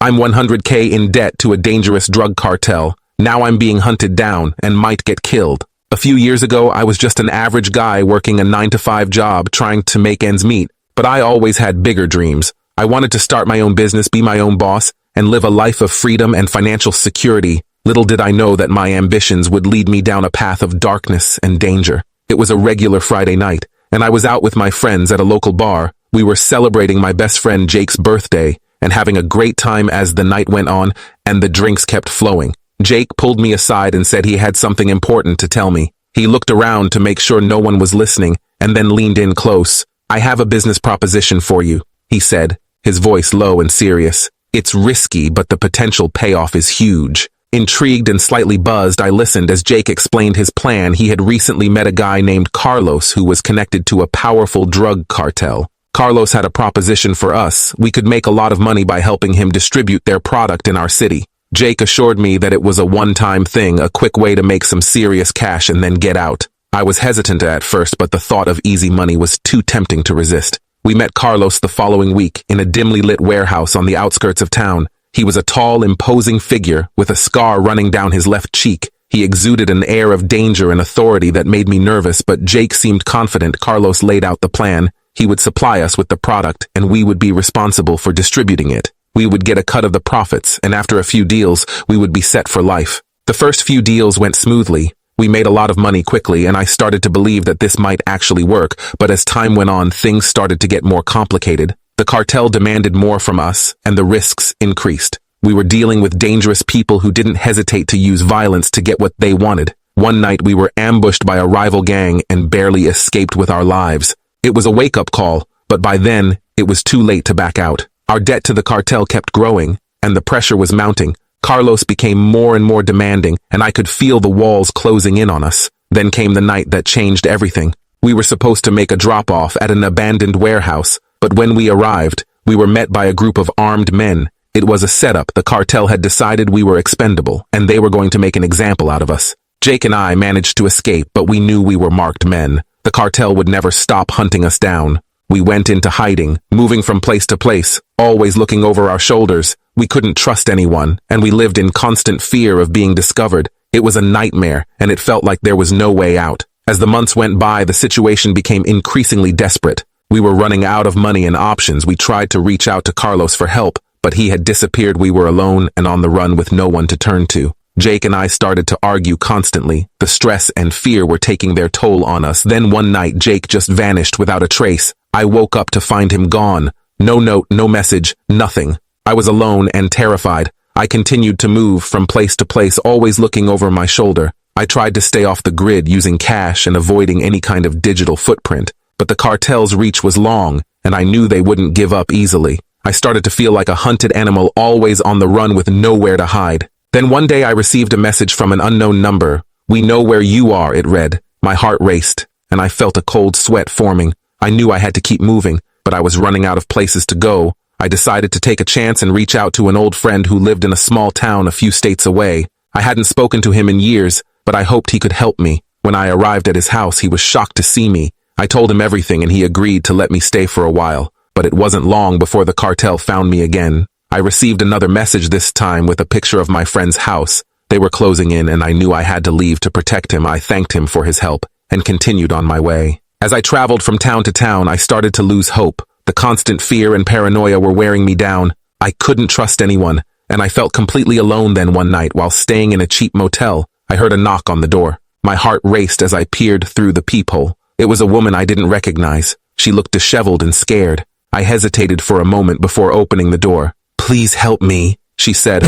I'm 100K in debt to a dangerous drug cartel. Now I'm being hunted down and might get killed. A few years ago, I was just an average guy working a 9-to-5 job trying to make ends meet, but I always had bigger dreams. I wanted to start my own business, be my own boss, and live a life of freedom and financial security. Little did I know that my ambitions would lead me down a path of darkness and danger. It was a regular Friday night, and I was out with my friends at a local bar. We were celebrating my best friend Jake's birthday and having a great time as the night went on and the drinks kept flowing. Jake pulled me aside and said he had something important to tell me. He looked around to make sure no one was listening and then leaned in close. I have a business proposition for you, he said, his voice low and serious. It's risky, but the potential payoff is huge. Intrigued and slightly buzzed, I listened as Jake explained his plan. He had recently met a guy named Carlos who was connected to a powerful drug cartel. Carlos had a proposition for us. We could make a lot of money by helping him distribute their product in our city. Jake assured me that it was a one-time thing, a quick way to make some serious cash and then get out. I was hesitant at first, but the thought of easy money was too tempting to resist. We met Carlos the following week in a dimly lit warehouse on the outskirts of town. He was a tall, imposing figure with a scar running down his left cheek. He exuded an air of danger and authority that made me nervous, but Jake seemed confident. Carlos laid out the plan. He would supply us with the product, and we would be responsible for distributing it. We would get a cut of the profits, and after a few deals, we would be set for life. The first few deals went smoothly. We made a lot of money quickly, and I started to believe that this might actually work, but as time went on, things started to get more complicated. The cartel demanded more from us, and the risks increased. We were dealing with dangerous people who didn't hesitate to use violence to get what they wanted. One night, we were ambushed by a rival gang and barely escaped with our lives. It was a wake-up call, but by then, it was too late to back out. Our debt to the cartel kept growing, and the pressure was mounting. Carlos became more and more demanding, and I could feel the walls closing in on us. Then came the night that changed everything. We were supposed to make a drop-off at an abandoned warehouse, but when we arrived, we were met by a group of armed men. It was a setup. The cartel had decided we were expendable, and they were going to make an example out of us. Jake and I managed to escape, but we knew we were marked men. The cartel would never stop hunting us down. We went into hiding, moving from place to place, always looking over our shoulders. We couldn't trust anyone, and we lived in constant fear of being discovered. It was a nightmare, and it felt like there was no way out. As the months went by, the situation became increasingly desperate. We were running out of money and options. We tried to reach out to Carlos for help, but he had disappeared. We were alone and on the run with no one to turn to. Jake and I started to argue constantly. The stress and fear were taking their toll on us. Then one night, Jake just vanished without a trace. I woke up to find him gone. No note, no message, nothing. I was alone and terrified. I continued to move from place to place, always looking over my shoulder. I tried to stay off the grid using cash and avoiding any kind of digital footprint, but the cartel's reach was long, and I knew they wouldn't give up easily. I started to feel like a hunted animal, always on the run with nowhere to hide. Then one day I received a message from an unknown number. "We know where you are," it read. My heart raced, and I felt a cold sweat forming. I knew I had to keep moving, but I was running out of places to go. I decided to take a chance and reach out to an old friend who lived in a small town a few states away. I hadn't spoken to him in years, but I hoped he could help me. When I arrived at his house, he was shocked to see me. I told him everything and he agreed to let me stay for a while, but it wasn't long before the cartel found me again. I received another message, this time with a picture of my friend's house. They were closing in and I knew I had to leave to protect him. I thanked him for his help and continued on my way. As I traveled from town to town, I started to lose hope. The constant fear and paranoia were wearing me down. I couldn't trust anyone, and I felt completely alone. Then one night, while staying in a cheap motel, I heard a knock on the door. My heart raced as I peered through the peephole. It was a woman I didn't recognize. She looked disheveled and scared. I hesitated for a moment before opening the door. "Please help me," she said.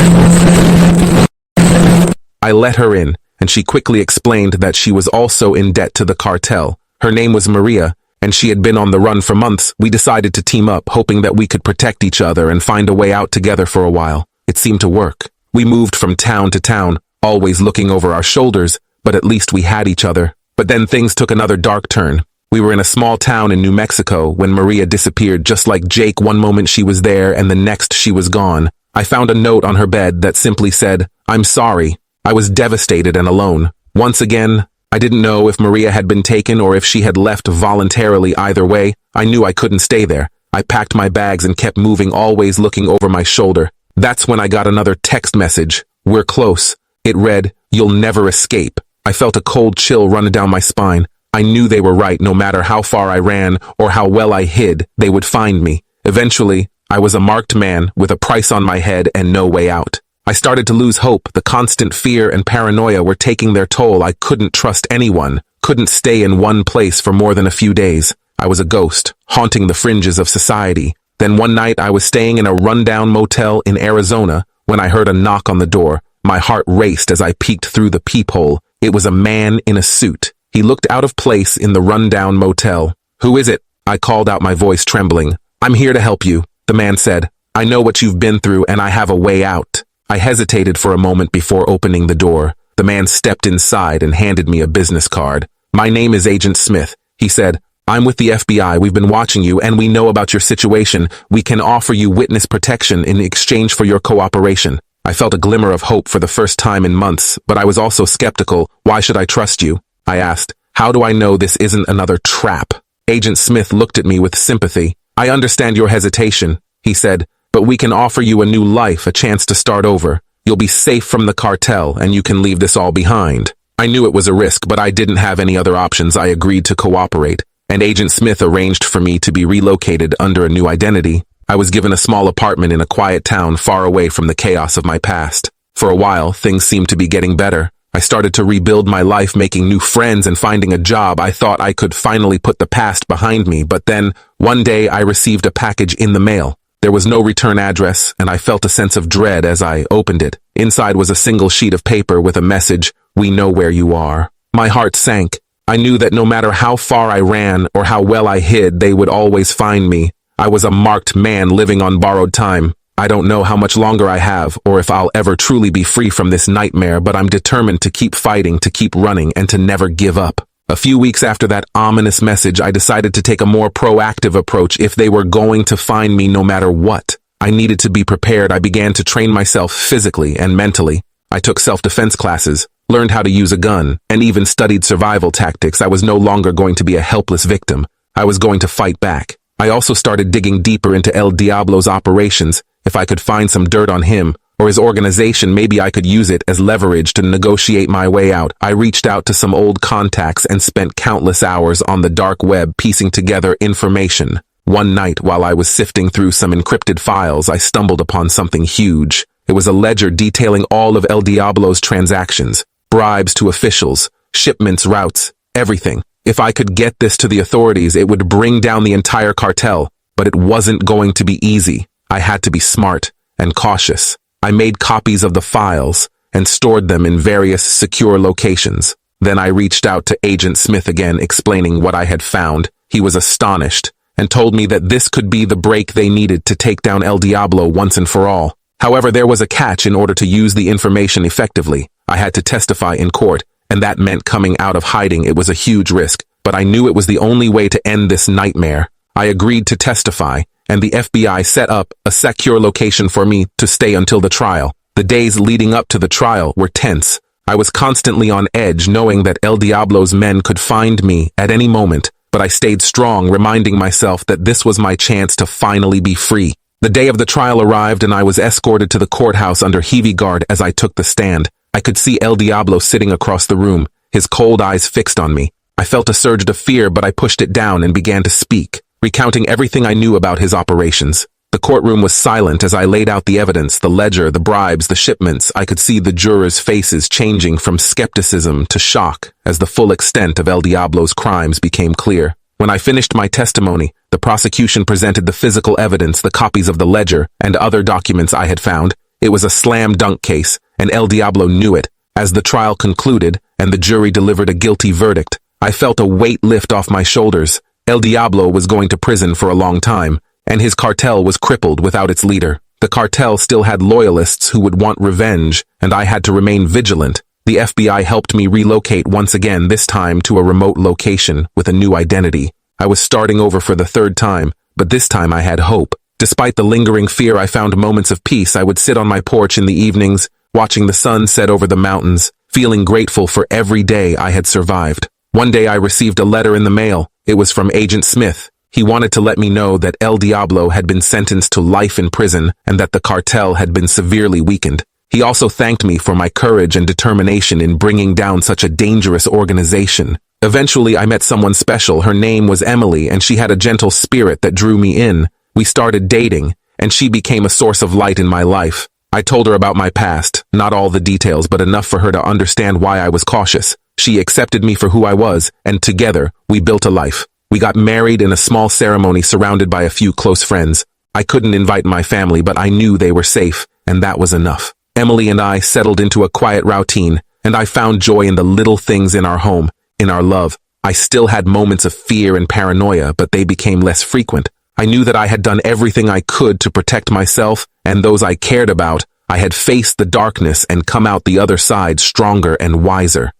I let her in, and she quickly explained that she was also in debt to the cartel. Her name was Maria, and she had been on the run for months. We decided to team up, hoping that we could protect each other and find a way out together for a while. It seemed to work. We moved from town to town, always looking over our shoulders, but at least we had each other. But then things took another dark turn. We were in a small town in New Mexico when Maria disappeared. Just like Jake, one moment she was there and the next she was gone. I found a note on her bed that simply said, "I'm sorry." I was devastated and alone. Once again, I didn't know if Maria had been taken or if she had left voluntarily. Either way, I knew I couldn't stay there. I packed my bags and kept moving, always looking over my shoulder. That's when I got another text message. "We're close." It read, "You'll never escape." I felt a cold chill run down my spine. I knew they were right. No matter how far I ran or how well I hid, they would find me. Eventually, I was a marked man with a price on my head and no way out. I started to lose hope. The constant fear and paranoia were taking their toll. I couldn't trust anyone, couldn't stay in one place for more than a few days. I was a ghost, haunting the fringes of society. Then one night I was staying in a rundown motel in Arizona when I heard a knock on the door. My heart raced as I peeked through the peephole. It was a man in a suit. He looked out of place in the rundown motel. "Who is it?" I called out, my voice trembling. "I'm here to help you," the man said. "I know what you've been through and I have a way out." I hesitated for a moment before opening the door. The man stepped inside and handed me a business card. "My name is Agent Smith," he said. "I'm with the FBI. We've been watching you and we know about your situation. We can offer you witness protection in exchange for your cooperation." I felt a glimmer of hope for the first time in months, but I was also skeptical. "Why should I trust you?" I asked. "How do I know this isn't another trap?" Agent Smith looked at me with sympathy. "I understand your hesitation," he said, "but we can offer you a new life, a chance to start over. You'll be safe from the cartel and you can leave this all behind." I knew it was a risk, but I didn't have any other options. I agreed to cooperate, and Agent Smith arranged for me to be relocated under a new identity. I was given a small apartment in a quiet town far away from the chaos of my past. For a while, things seemed to be getting better. I started to rebuild my life, making new friends and finding a job. I thought I could finally put the past behind me, but then, one day I received a package in the mail. There was no return address, and I felt a sense of dread as I opened it. Inside was a single sheet of paper with a message, "We know where you are." My heart sank. I knew that no matter how far I ran or how well I hid, they would always find me. I was a marked man living on borrowed time. I don't know how much longer I have, or if I'll ever truly be free from this nightmare, but I'm determined to keep fighting, to keep running, and to never give up. A few weeks after that ominous message, I decided to take a more proactive approach. If they were going to find me no matter what, I needed to be prepared. I began to train myself physically and mentally. I took self-defense classes, learned how to use a gun, and even studied survival tactics. I was no longer going to be a helpless victim. I was going to fight back. I also started digging deeper into El Diablo's operations. If I could find some dirt on him or his organization, maybe I could use it as leverage to negotiate my way out. I reached out to some old contacts and spent countless hours on the dark web piecing together information. One night, while I was sifting through some encrypted files, I stumbled upon something huge. It was a ledger detailing all of El Diablo's transactions, bribes to officials, shipments, routes, everything. If I could get this to the authorities, it would bring down the entire cartel, but it wasn't going to be easy. I had to be smart and cautious. I made copies of the files and stored them in various secure locations. Then I reached out to Agent Smith again, explaining what I had found. He was astonished and told me that this could be the break they needed to take down El Diablo once and for all. However, there was a catch. In order to use the information effectively, I had to testify in court, and that meant coming out of hiding. It was a huge risk, but I knew it was the only way to end this nightmare. I agreed to testify, and the FBI set up a secure location for me to stay until the trial. The days leading up to the trial were tense. I was constantly on edge, knowing that El Diablo's men could find me at any moment, but I stayed strong, reminding myself that this was my chance to finally be free. The day of the trial arrived, and I was escorted to the courthouse under heavy guard. As I took the stand, I could see El Diablo sitting across the room, his cold eyes fixed on me. I felt a surge of fear, but I pushed it down and began to speak, recounting everything I knew about his operations. The courtroom was silent as I laid out the evidence, the ledger, the bribes, the shipments. I could see the jurors' faces changing from skepticism to shock as the full extent of El Diablo's crimes became clear. When I finished my testimony, the prosecution presented the physical evidence, the copies of the ledger, and other documents I had found. It was a slam-dunk case, and El Diablo knew it. As the trial concluded and the jury delivered a guilty verdict, I felt a weight lift off my shoulders. El Diablo was going to prison for a long time, and his cartel was crippled without its leader. The cartel still had loyalists who would want revenge, and I had to remain vigilant. The FBI helped me relocate once again, this time to a remote location with a new identity. I was starting over for the third time, but this time I had hope. Despite the lingering fear, I found moments of peace. I would sit on my porch in the evenings, watching the sun set over the mountains, feeling grateful for every day I had survived. One day I received a letter in the mail. It was from Agent Smith. He wanted to let me know that El Diablo had been sentenced to life in prison and that the cartel had been severely weakened. He also thanked me for my courage and determination in bringing down such a dangerous organization. Eventually, I met someone special. Her name was Emily, and she had a gentle spirit that drew me in. We started dating, and she became a source of light in my life. I told her about my past, not all the details, but enough for her to understand why I was cautious. She accepted me for who I was, and together, we built a life. We got married in a small ceremony surrounded by a few close friends. I couldn't invite my family, but I knew they were safe, and that was enough. Emily and I settled into a quiet routine, and I found joy in the little things in our home, in our love. I still had moments of fear and paranoia, but they became less frequent. I knew that I had done everything I could to protect myself and those I cared about. I had faced the darkness and come out the other side stronger and wiser.